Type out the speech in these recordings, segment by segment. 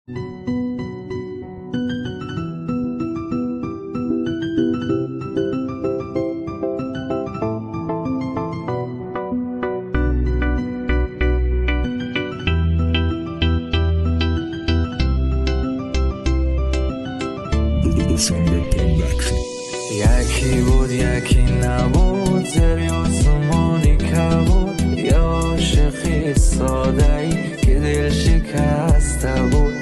یکی بود یکی نبود، زیر آسمانی کبود، یه عاشقی ساده‌ای که دل شکسته بود.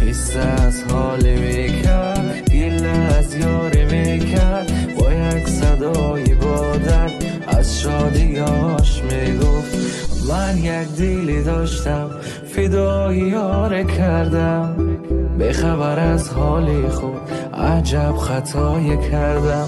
قصه از حالی میکرد، گله از یاری میکرد، با یک صدای بادر از شادیاش میگفت من یک دیلی داشتم فدای یار کردم. به خبر از حالی خود عجب خطایی کردم.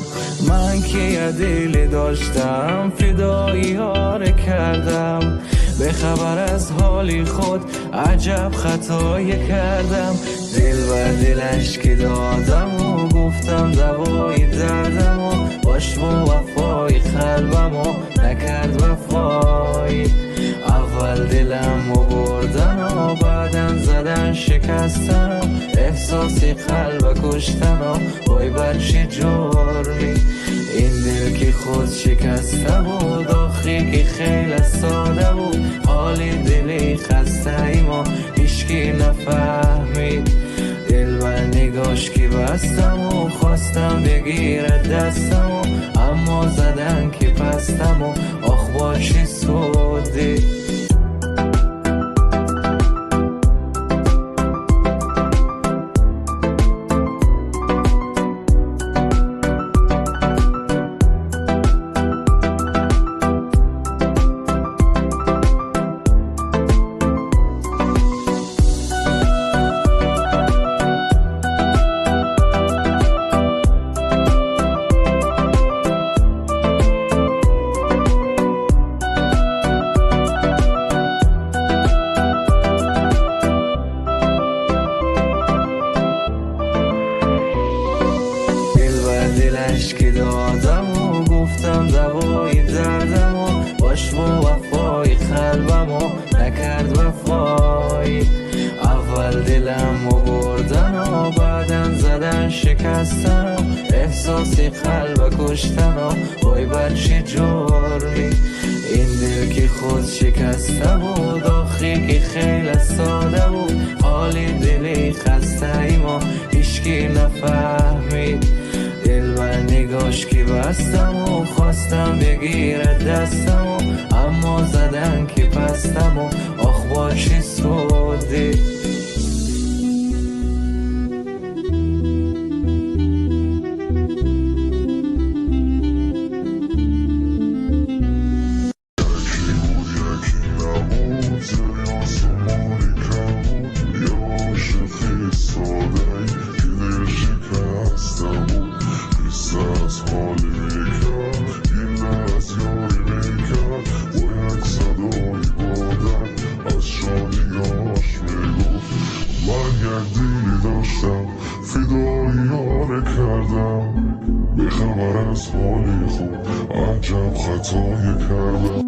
من که یه دیلی داشتم فدای یار کردم. به خبر از حالی خود عجب خطایی کردم. دل و دلش که دادم و گفتم دوای دردم و باش با وفای قلبم و نکرد وفای. اول دلم و بردن و بعدن زدن شکستن، احساسی قلب کشتن و وای بر چه جرمی. این دل که خود شکسته بود، آخری که خیلی ساده بود، حالی دلی خسته ای ما هیچکی نفهمید. دل و نگاش که بستم و خواستم بگیرد دستم و اما زدن که پستم و آخ با چه سودی. دلش که دادم و گفتم دوای دردم و باش با وفای قلبم و نکرد وفای. اول دلم و بردن و بعدن زدن شکستن، احساسی قلب کشتن و وای بر چه جرمی. این دل که خود شکسته بود، آخری که خیلی ساده بود، حالی دلی خسته ای ما هیچکی نفهمید. دل و نگاش که بستم و خواستم بگیرد دستم و اما زدن که پستم و آخ با چه سودی. فدای یار کردم. به خبر از حالی خود عجب خطایی کردم.